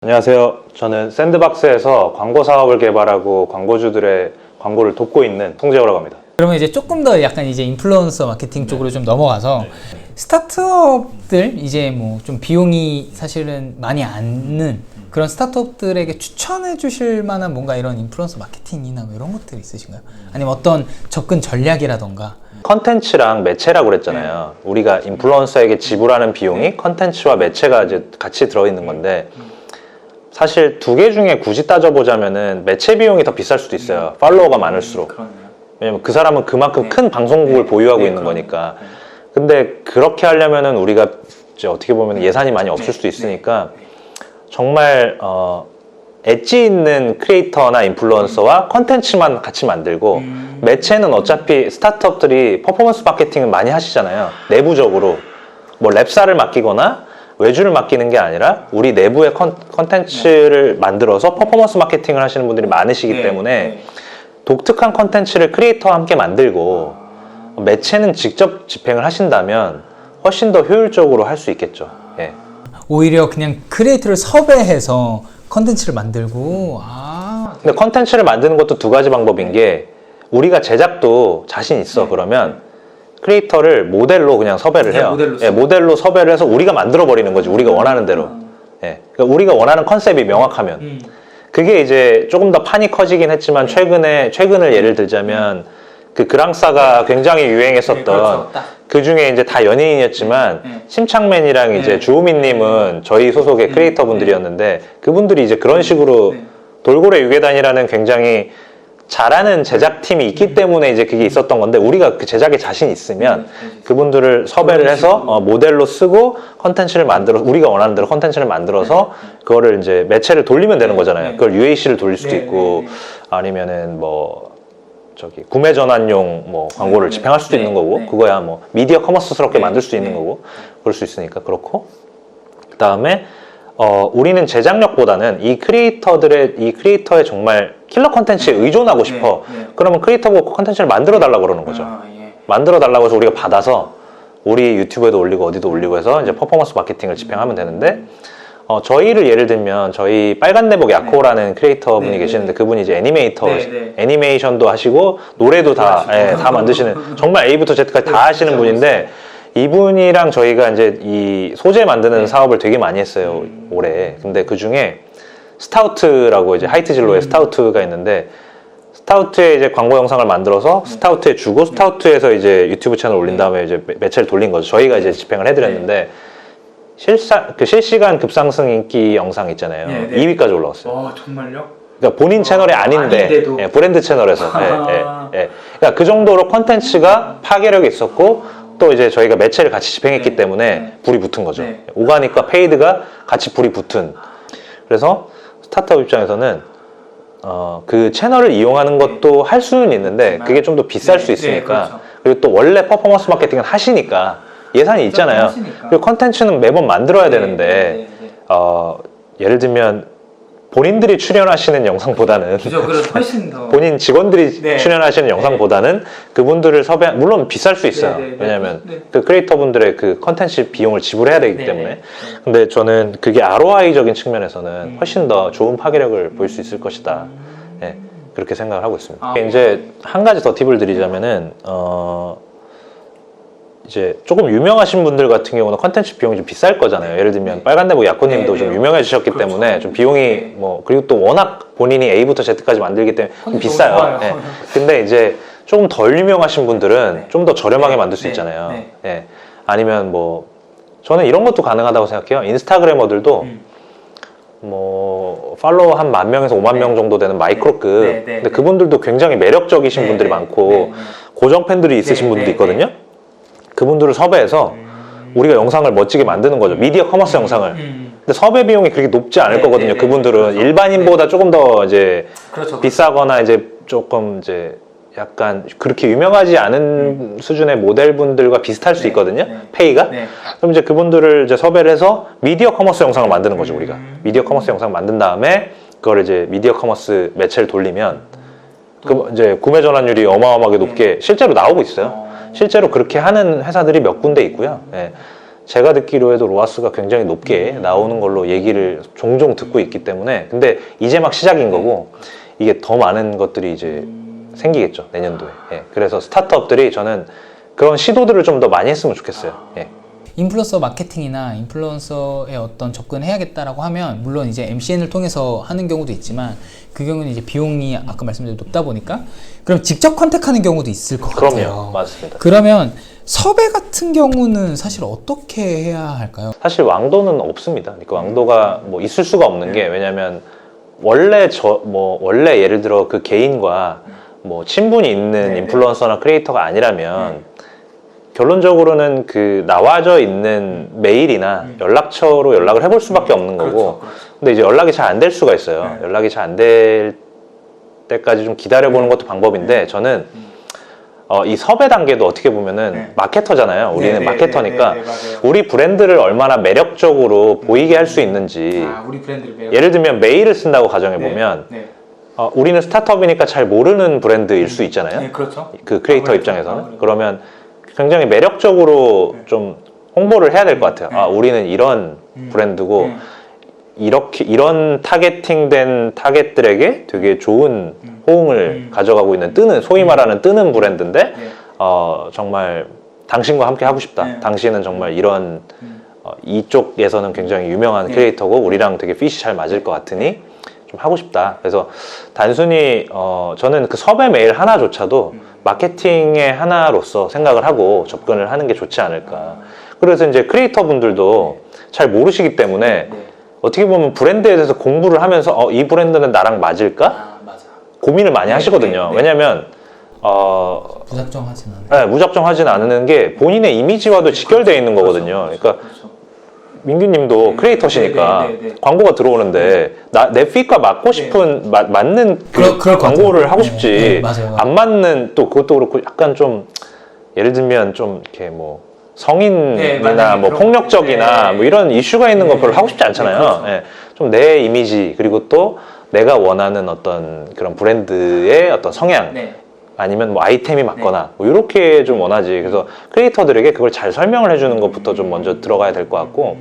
안녕하세요. 저는 샌드박스에서 광고 사업을 개발하고 광고주들의 광고를 돕고 있는 송재호라고 합니다. 그러면 이제 조금 더 약간 이제 인플루언서 마케팅 쪽으로 좀 넘어가서 스타트업들 이제 뭐 좀 비용이 사실은 많이 안는 그런 스타트업들에게 추천해 주실 만한 뭔가 이런 인플루언서 마케팅이나 뭐 이런 것들이 있으신가요? 아니면 어떤 접근 전략이라던가. 컨텐츠랑 매체라고 그랬잖아요. 우리가 인플루언서에게 지불하는 비용이 컨텐츠와 매체가 이제 같이 들어있는 건데 사실 두 개 중에 굳이 따져보자면은 매체 비용이 더 비쌀 수도 있어요. 팔로워가 많을수록. 왜냐면 그 사람은 그만큼 큰 방송국을 보유하고 있는 거니까. 근데 그렇게 하려면은 우리가 이제 어떻게 보면 예산이 많이 없을 수도 있으니까 정말 엣지 있는 크리에이터나 인플루언서와 컨텐츠만 같이 만들고 매체는 어차피 스타트업들이 퍼포먼스 마케팅을 많이 하시잖아요. 내부적으로 뭐 랩사를 맡기거나 외주를 맡기는 게 아니라 우리 내부의 컨텐츠를 만들어서 퍼포먼스 마케팅을 하시는 분들이 많으시기 때문에 독특한 컨텐츠를 크리에이터와 함께 만들고 매체는 직접 집행을 하신다면 훨씬 더 효율적으로 할 수 있겠죠. 예. 오히려 그냥 크리에이터를 섭외해서 컨텐츠를 만들고. 근데 컨텐츠를 만드는 것도 두 가지 방법인 게 우리가 제작도 자신 있어 그러면 크리에이터를 모델로 그냥 섭외를 해요. 모델로 섭외를 해서 우리가 만들어 버리는 거지. 우리가 원하는 대로. 그러니까 우리가 원하는 컨셉이 명확하면. 그게 이제 조금 더 판이 커지긴 했지만 최근을 예를 들자면 그 그랑싸가 굉장히 유행했었던 그 중에 이제 다 연예인이었지만 심창맨이랑 이제 주호민님은 저희 소속의 크리에이터 분들이었는데 그분들이 이제 그런 식으로 돌고래 유괴단이라는 굉장히 잘하는 제작팀이 있기 때문에 이제 그게 있었던 건데 우리가 그 제작에 자신 있으면 그분들을 섭외를 해서 모델로 쓰고 컨텐츠를 만들어 우리가 원하는 대로 컨텐츠를 만들어서 그거를 이제 매체를 돌리면 되는 거잖아요. 그걸 UAC를 돌릴 수도 있고 아니면은 뭐 저기 구매 전환용 뭐 광고를 집행할 수도 있는 거고 그거야 뭐 미디어 커머스스럽게 만들 수도 있는 거고 그럴 수 있으니까 그렇고 그다음에 우리는 제작력보다는 이 크리에이터의 정말 킬러 컨텐츠에 의존하고 싶어. 그러면 크리에이터 보고 컨텐츠를 만들어 달라고 그러는 거죠. 만들어 달라고 해서 우리가 받아서 우리 유튜브에도 올리고 어디도 올리고 해서 이제 퍼포먼스 마케팅을 집행하면 되는데 저희를 예를 들면 저희 빨간내복 야코라는 크리에이터 분이 계시는데 그분이 이제 애니메이션도 하시고 노래도 다 만드시는 정말 A부터 Z까지 다 하시는 분인데 이분이랑 저희가 이제 이 소재 만드는 사업을 되게 많이 했어요 올해. 근데 그 중에 스타우트라고 이제 하이트 진로의 스타우트가 있는데 스타우트에 이제 광고 영상을 만들어서 스타우트에 주고 스타우트에서 이제 유튜브 채널 올린 다음에 이제 매체를 돌린 거죠. 저희가 이제 집행을 해드렸는데 실시간 급상승 인기 영상 있잖아요. 2위까지 올라왔어요. 정말요? 그러니까 본인 채널이 아닌데 브랜드 채널에서. 그러니까 그 정도로 컨텐츠가 파괴력이 있었고 또 이제 저희가 매체를 같이 집행했기 때문에 불이 붙은 거죠. 오가닉과 페이드가 같이 불이 붙은. 그래서 스타트업 입장에서는 그 채널을 이용하는 것도 할 수는 있는데 그게 좀 더 비쌀 수 있으니까 그리고 또 원래 퍼포먼스 마케팅은 하시니까 예산이 있잖아요. 그리고 컨텐츠는 매번 만들어야 되는데 예를 들면 본인들이 출연하시는 영상보다는 훨씬 더 본인 직원들이 출연하시는 영상보다는 그분들을 물론 비쌀 수 있어요. 왜냐하면 그 크리에이터 분들의 그 컨텐츠 비용을 지불해야 되기 때문에. 근데 저는 그게 ROI적인 측면에서는 훨씬 더 좋은 파괴력을 보일 수 있을 것이다. 그렇게 생각을 하고 있습니다. 이제 한 가지 더 팁을 드리자면은 이제 조금 유명하신 분들 같은 경우는 컨텐츠 비용이 좀 비쌀 거잖아요. 예를 들면 빨간내복 야코님도 좀 유명해지셨기 때문에 좀 비용이 뭐 그리고 또 워낙 본인이 A부터 Z까지 만들기 때문에 좀 비싸요. 근데 이제 조금 덜 유명하신 분들은 좀 더 저렴하게 만들 수 있잖아요. 아니면 뭐 저는 이런 것도 가능하다고 생각해요. 인스타그래머들도 뭐 팔로워 한 10,000명에서 50,000명 정도 되는 마이크로급 근데 그분들도 굉장히 매력적이신 분들이 많고 고정 팬들이 있으신 분들도 있거든요. 그분들을 섭외해서 우리가 영상을 멋지게 만드는 거죠. 미디어 커머스 영상을. 근데 섭외 비용이 그렇게 높지 않을 거거든요. 그분들은 일반인보다 조금 더 이제 비싸거나 이제 조금 이제 약간 그렇게 유명하지 않은 수준의 모델분들과 비슷할 수 있거든요. 페이가. 그럼 이제 그분들을 이제 섭외를 해서 미디어 커머스 영상을 만드는 거죠. 우리가. 미디어 커머스 영상을 만든 다음에 그걸 이제 미디어 커머스 매체를 돌리면 그 이제 구매 전환율이 어마어마하게 높게 실제로 나오고 있어요. 실제로 그렇게 하는 회사들이 몇 군데 있고요. 제가 듣기로 해도 로아스가 굉장히 높게 나오는 걸로 얘기를 종종 듣고 있기 때문에 근데 이제 막 시작인 거고 이게 더 많은 것들이 이제 생기겠죠 내년도에. 예. 그래서 스타트업들이 저는 그런 시도들을 좀 더 많이 했으면 좋겠어요. 예. 인플루언서 마케팅이나 인플루언서에 어떤 접근을 해야겠다라고 하면 물론 이제 MCN을 통해서 하는 경우도 있지만 그 경우는 이제 비용이 아까 말씀드린 높다 보니까 그럼 직접 컨택하는 경우도 있을 것 같아요. 그럼요, 맞습니다. 그러면 섭외 같은 경우는 사실 어떻게 해야 할까요? 사실 왕도는 없습니다. 그러니까 왕도가 뭐 있을 수가 없는 게 왜냐면 원래 원래 예를 들어 그 개인과 뭐 친분이 있는 인플루언서나 크리에이터가 아니라면 결론적으로는 그 나와져 있는 메일이나 연락처로 연락을 해볼 수밖에 없는 거고 근데 이제 연락이 잘 안 될 수가 있어요. 연락이 잘 안 될 때까지 좀 기다려보는 것도 방법인데 저는 이 섭외 단계도 어떻게 보면은 마케터잖아요. 우리는 마케터니까 우리 브랜드를 얼마나 매력적으로 보이게 할 수 있는지 우리 브랜드를 예를 들면 메일을 쓴다고 가정해보면 우리는 스타트업이니까 잘 모르는 브랜드일 수 있잖아요. 그렇죠. 그 크리에이터 입장에서는. 그러면 굉장히 매력적으로 좀 홍보를 해야 될 것 같아요. 우리는 이런 브랜드고 이런 타겟팅된 타겟들에게 되게 좋은 호응을 가져가고 있는 소위 말하는 뜨는 브랜드인데 정말 당신과 함께 하고 싶다. 당신은 정말 이런 이쪽에서는 굉장히 유명한 크리에이터고 우리랑 되게 핏이 잘 맞을 것 같으니 좀 하고 싶다. 그래서 단순히 저는 그 섭외 메일 하나조차도 마케팅의 하나로서 생각을 하고 접근을 하는 게 좋지 않을까. 그래서 이제 크리에이터 분들도 잘 모르시기 때문에 어떻게 보면 브랜드에 대해서 공부를 하면서 이 브랜드는 나랑 맞을까? 고민을 많이 하시거든요. 왜냐면 무작정하진 않아요. 네, 무작정하진 않는 게 본인의 이미지와도 직결되어 있는 거거든요. 그러니까 민규님도 크리에이터시니까 광고가 들어오는데 내 핏과 맞고 싶은 맞는 그 광고를 하고 싶지. 맞아요. 안 맞는 또 그것도 그렇고 약간 좀 예를 들면 좀 이렇게 뭐 성인이나 뭐 폭력적이나 뭐 이런 이슈가 있는 거 별로 하고 싶지 않잖아요. 예, 좀 내 이미지 그리고 또 내가 원하는 어떤 그런 브랜드의 어떤 성향 아니면 뭐 아이템이 맞거나 뭐 이렇게 좀 원하지. 그래서 크리에이터들에게 그걸 잘 설명을 해주는 것부터 좀 먼저 들어가야 될 것 같고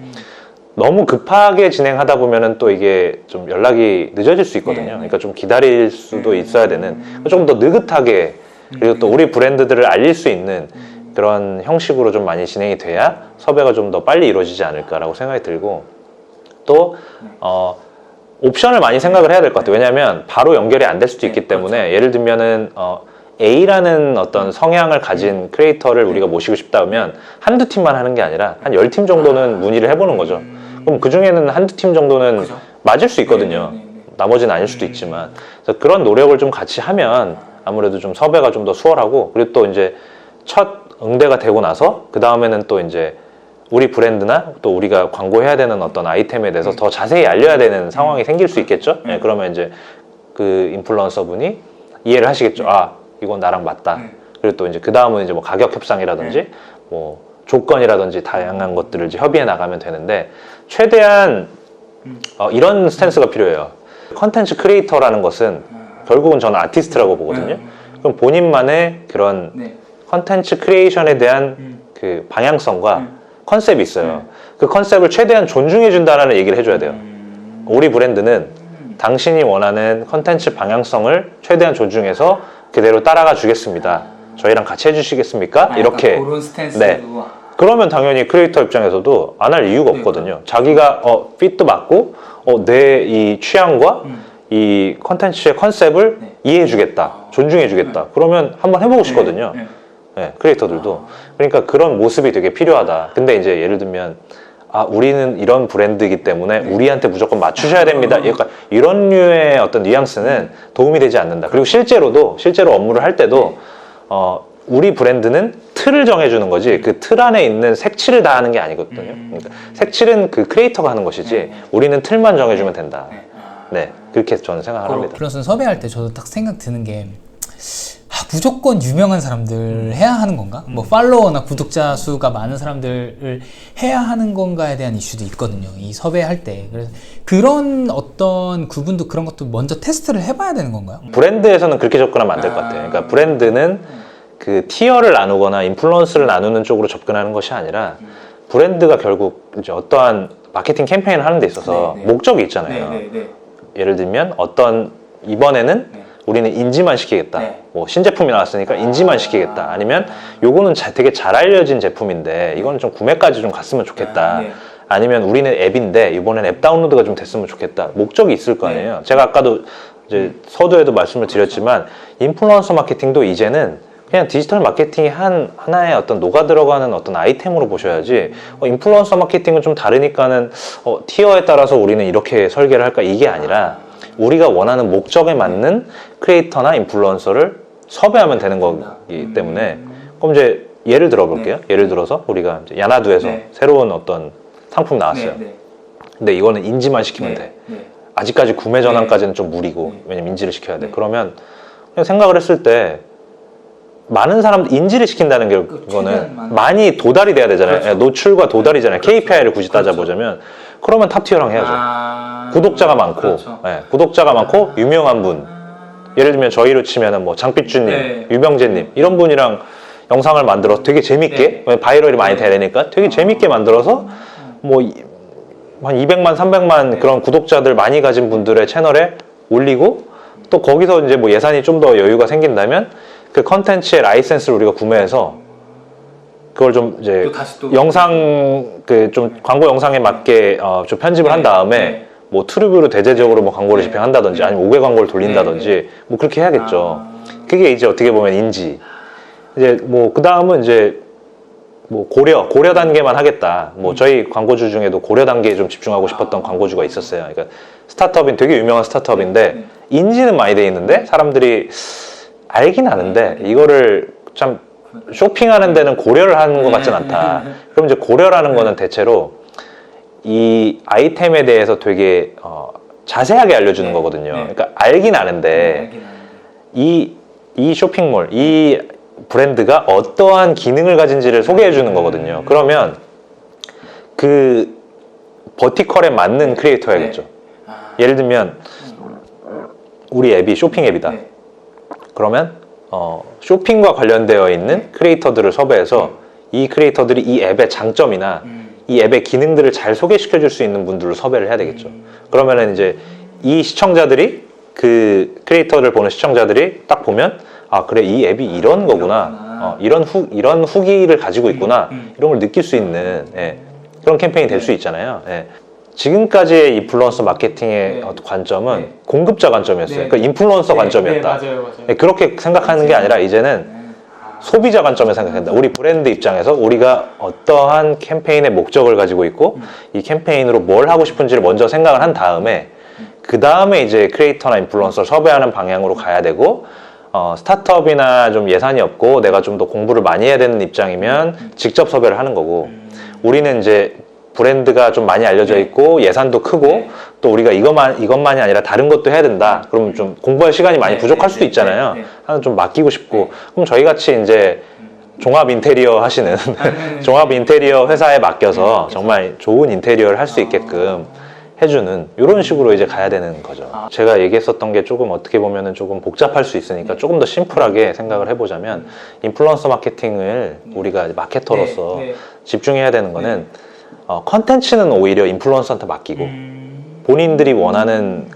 너무 급하게 진행하다 보면은 또 이게 좀 연락이 늦어질 수 있거든요. 그러니까 좀 기다릴 수도 있어야 되는 좀 더 느긋하게 그리고 또 우리 브랜드들을 알릴 수 있는 그런 형식으로 좀 많이 진행이 돼야 섭외가 좀 더 빨리 이루어지지 않을까라고 생각이 들고 또 옵션을 많이 생각을 해야 될 것 같아요. 왜냐하면 바로 연결이 안 될 수도 있기 때문에 예를 들면은 A라는 어떤 성향을 가진 크리에이터를 우리가 모시고 싶다 하면 한두 팀만 하는 게 아니라 한 10팀 정도는 문의를 해보는 거죠. 그럼 그 중에는 한두 팀 정도는 맞을 수 있거든요. 나머지는 아닐 수도 있지만 그래서 그런 노력을 좀 같이 하면 아무래도 좀 섭외가 좀 더 수월하고 그리고 또 이제 첫 응대가 되고 나서 그 다음에는 또 이제 우리 브랜드나 또 우리가 광고해야 되는 어떤 아이템에 대해서 더 자세히 알려야 되는 상황이 생길 수 있겠죠. 네, 그러면 이제 그 인플루언서 분이 이해를 하시겠죠. 이건 나랑 맞다. 그리고 또 이제 그 다음은 이제 뭐 가격 협상이라든지 뭐 조건이라든지 다양한 것들을 이제 협의해 나가면 되는데 최대한 이런 스탠스가 필요해요. 컨텐츠 크리에이터라는 것은 결국은 저는 아티스트라고 보거든요. 그럼 본인만의 그런 컨텐츠 크리에이션에 대한 그 방향성과 컨셉이 있어요. 그 컨셉을 최대한 존중해 준다는 얘기를 해줘야 돼요. 우리 브랜드는 당신이 원하는 컨텐츠 방향성을 최대한 존중해서 그대로 따라가 주겠습니다. 저희랑 같이 해주시겠습니까? 이렇게. 그런 스탠스로. 네. 그러면 당연히 크리에이터 입장에서도 안 할 이유가 없거든요. 자기가 핏도 맞고 내 이 취향과 이 컨텐츠의 컨셉을 이해해 주겠다. 존중해 주겠다. 그러면 한번 해보고 싶거든요. 네, 크리에이터들도. 그러니까 그런 모습이 되게 필요하다. 근데 이제 예를 들면 우리는 이런 브랜드이기 때문에 우리한테 무조건 맞추셔야 됩니다. 이런 류의 어떤 뉘앙스는 도움이 되지 않는다. 그리고 실제로 업무를 할 때도 우리 브랜드는 틀을 정해주는 거지 그 틀 안에 있는 색칠을 다 하는 게 아니거든요. 그러니까 색칠은 그 크리에이터가 하는 것이지 우리는 틀만 정해주면 된다. 네, 그렇게 저는 생각을 합니다. 그래서 섭외할 때 저도 딱 생각 드는 게 무조건 유명한 사람들 해야 하는 건가? 뭐 팔로워나 구독자 수가 많은 사람들을 해야 하는 건가에 대한 이슈도 있거든요. 이 섭외할 때. 그래서 그런 어떤 구분도 그런 것도 먼저 테스트를 해봐야 되는 건가요? 브랜드에서는 그렇게 접근하면 안 될 것 같아요. 그러니까 브랜드는 그 티어를 나누거나 인플루언스를 나누는 쪽으로 접근하는 것이 아니라 브랜드가 결국 이제 어떠한 마케팅 캠페인을 하는 데 있어서 네, 네. 목적이 있잖아요. 네, 네, 네. 예를 들면 이번에는 네. 우리는 인지만 시키겠다. 네. 뭐 신제품이 나왔으니까 인지만 시키겠다. 아니면 요거는 되게 잘 알려진 제품인데 이거는 좀 구매까지 좀 갔으면 좋겠다. 네. 아니면 우리는 앱인데 이번엔 앱 다운로드가 좀 됐으면 좋겠다. 목적이 있을 거 아니에요. 제가 아까도 이제 서두에도 말씀을 드렸지만 인플루언서 마케팅도 이제는 그냥 디지털 마케팅이 하나의 어떤 녹아 들어가는 어떤 아이템으로 보셔야지 인플루언서 마케팅은 좀 다르니까는 티어에 따라서 우리는 이렇게 설계를 할까 이게 아니라 우리가 원하는 목적에 맞는 크리에이터나 인플루언서를 섭외하면 되는 거기 때문에 그럼 이제 예를 들어 볼게요. 예를 들어서 우리가 이제 야나두에서 새로운 어떤 상품 나왔어요. 근데 이거는 인지만 시키면 돼. 아직까지 구매 전환까지는 좀 무리고 왜냐면 인지를 시켜야 돼. 그러면 그냥 생각을 했을 때 많은 사람들 인지를 시킨다는 게 그거는 많이 도달이 돼야 되잖아요. 그렇죠. 노출과 도달이잖아요. KPI를 굳이 따져보자면 그러면 탑티어랑 해야죠. 구독자가 많고 그렇죠. 구독자가 많고 유명한 분 예를 들면 저희로 치면은 뭐 장삐쭈님, 유병재님 이런 분이랑 영상을 만들어서 되게 재밌게 바이럴이 많이 되니까 되게 재밌게 만들어서 뭐 한 200만, 300만 그런 구독자들 많이 가진 분들의 채널에 올리고 또 거기서 이제 뭐 예산이 좀 더 여유가 생긴다면 그 컨텐츠의 라이센스를 우리가 구매해서 그걸 좀 이제 영상 그 좀 광고 영상에 맞게 좀 편집을 한 다음에 뭐 트루브로 대대적으로 뭐 광고를 집행한다든지 아니면 5개 광고를 돌린다든지 뭐 그렇게 해야겠죠. 그게 이제 어떻게 보면 인지. 이제 뭐 그 다음은 이제 뭐 고려 단계만 하겠다. 뭐 저희 광고주 중에도 고려 단계에 좀 집중하고 싶었던 광고주가 있었어요. 그러니까 스타트업인 되게 유명한 스타트업인데 인지는 많이 돼 있는데 사람들이 알긴 아는데 이거를 참 쇼핑하는 데는 고려를 하는 것 같진 않다. 그럼 이제 고려라는 거는 대체로 이 아이템에 대해서 되게 자세하게 알려주는 거거든요. 그러니까 알긴 아는데 이 쇼핑몰, 이 브랜드가 어떠한 기능을 가진지를 소개해 주는 거거든요. 그러면 그 버티컬에 맞는 크리에이터야겠죠. 예를 들면 우리 앱이 쇼핑 앱이다. 그러면 쇼핑과 관련되어 있는 크리에이터들을 섭외해서 이 크리에이터들이 이 앱의 장점이나 이 앱의 기능들을 잘 소개시켜 줄 수 있는 분들을 섭외를 해야 되겠죠. 그러면은 이제 이 시청자들이 그 크리에이터를 보는 시청자들이 딱 보면 아 그래 이 앱이 이런 거구나 이런 후기를 가지고 있구나 이런 걸 느낄 수 있는 그런 캠페인이 될 수 있잖아요. 지금까지의 인플루언서 마케팅의 관점은 공급자 관점이었어요. 그러니까 인플루언서 관점이었다. 맞아요. 그렇게 생각하는 게 아니라 이제는 소비자 관점에서 생각한다. 우리 브랜드 입장에서 우리가 어떠한 캠페인의 목적을 가지고 있고 이 캠페인으로 뭘 하고 싶은지를 먼저 생각을 한 다음에 그 다음에 이제 크리에이터나 인플루언서를 섭외하는 방향으로 가야 되고 스타트업이나 좀 예산이 없고 내가 좀 더 공부를 많이 해야 되는 입장이면 직접 섭외를 하는 거고 우리는 이제 브랜드가 좀 많이 알려져 있고 예산도 크고 또 우리가 이것만이 아니라 다른 것도 해야 된다. 그러면 좀 공부할 시간이 많이 부족할 수도 있잖아요. 하나 좀 맡기고 싶고 그럼 저희 같이 이제 종합 인테리어 하시는 종합 인테리어 회사에 맡겨서 정말 좋은 인테리어를 할 수 있게끔 해주는 이런 식으로 이제 가야 되는 거죠. 제가 얘기했었던 게 조금 어떻게 보면은 조금 복잡할 수 있으니까 조금 더 심플하게 생각을 해보자면 인플루언서 마케팅을 우리가 마케터로서 집중해야 되는 거는 컨텐츠는 오히려 인플루언서한테 맡기고 본인들이 원하는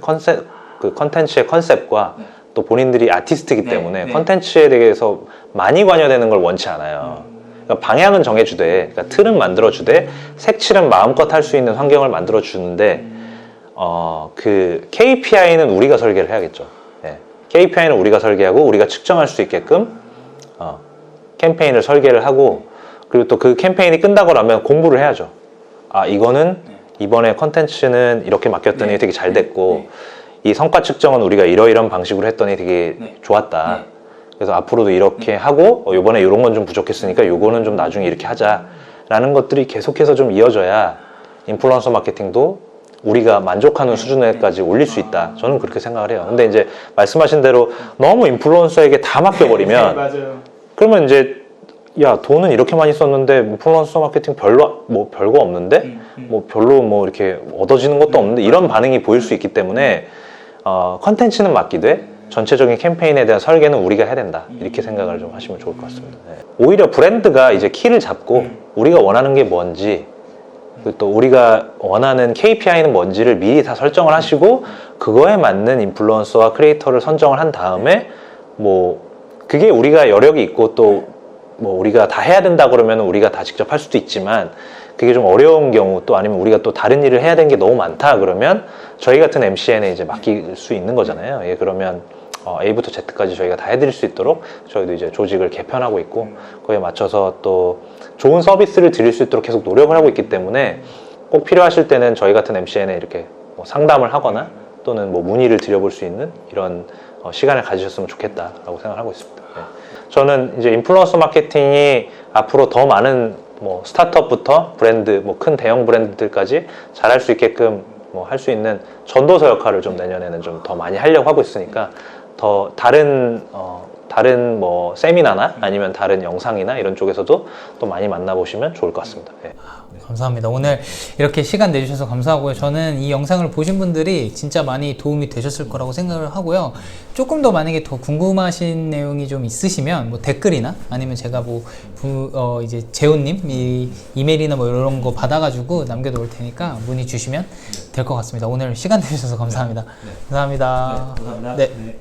그 컨텐츠의 컨셉과 또 본인들이 아티스트이기 때문에 컨텐츠에 대해서 많이 관여되는 걸 원치 않아요. 그러니까 방향은 정해주되, 그러니까 틀은 만들어주되, 색칠은 마음껏 할 수 있는 환경을 만들어주는데, 그 KPI는 우리가 설계를 해야겠죠. KPI는 우리가 설계하고, 우리가 측정할 수 있게끔 캠페인을 설계를 하고, 그리고 또 그 캠페인이 끝나고 나면 공부를 해야죠. 아, 이거는 이번에 컨텐츠는 이렇게 맡겼더니 되게 잘 됐고, 이 성과 측정은 우리가 이러이런 방식으로 했더니 되게 좋았다. 그래서 앞으로도 이렇게 하고 이번에 이런 건 좀 부족했으니까 요거는 좀 나중에 이렇게 하자라는 것들이 계속해서 좀 이어져야 인플루언서 마케팅도 우리가 만족하는 수준에까지 올릴 수 있다. 저는 그렇게 생각을 해요. 근데 이제 말씀하신 대로 너무 인플루언서에게 다 맡겨버리면 그러면 이제 야 돈은 이렇게 많이 썼는데 인플루언서 마케팅 별거 없는데 뭐 별로 뭐 이렇게 얻어지는 것도 없는데 이런 반응이 보일 수 있기 때문에 컨텐츠는 맡기되 전체적인 캠페인에 대한 설계는 우리가 해야 된다. 이렇게 생각을 좀 하시면 좋을 것 같습니다. 네. 오히려 브랜드가 이제 키를 잡고 우리가 원하는 게 뭔지, 그리고 또 우리가 원하는 KPI는 뭔지를 미리 다 설정을 하시고 그거에 맞는 인플루언서와 크리에이터를 선정을 한 다음에 뭐 그게 우리가 여력이 있고 또 뭐 우리가 다 해야 된다 그러면 우리가 다 직접 할 수도 있지만 그게 좀 어려운 경우 또 아니면 우리가 또 다른 일을 해야 되는 게 너무 많다 그러면 저희 같은 MCN에 이제 맡길 수 있는 거잖아요. 예, 그러면 A부터 Z까지 저희가 다 해드릴 수 있도록 저희도 이제 조직을 개편하고 있고 그거에 맞춰서 또 좋은 서비스를 드릴 수 있도록 계속 노력을 하고 있기 때문에 꼭 필요하실 때는 저희 같은 MCN에 이렇게 뭐 상담을 하거나 또는 뭐 문의를 드려볼 수 있는 이런 시간을 가지셨으면 좋겠다라고 생각하고 있습니다. 네. 저는 이제 인플루언서 마케팅이 앞으로 더 많은 뭐 스타트업부터 브랜드, 뭐 큰 대형 브랜드들까지 잘할 수 있게끔 뭐 할 수 있는 전도서 역할을 좀 내년에는 좀 더 많이 하려고 하고 있으니까 더 다른 뭐 세미나나 아니면 다른 영상이나 이런 쪽에서도 또 많이 만나보시면 좋을 것 같습니다. 네. 감사합니다. 오늘 이렇게 시간 내주셔서 감사하고요. 저는 이 영상을 보신 분들이 진짜 많이 도움이 되셨을 거라고 생각을 하고요. 조금 더 만약에 더 궁금하신 내용이 좀 있으시면 뭐 댓글이나 아니면 제가 뭐 이제 재훈님 이메일이나 뭐 이런 거 받아가지고 남겨놓을 테니까 문의 주시면 될 것 같습니다. 오늘 시간 내주셔서 감사합니다. 감사합니다. 감사합니다. 네. 네.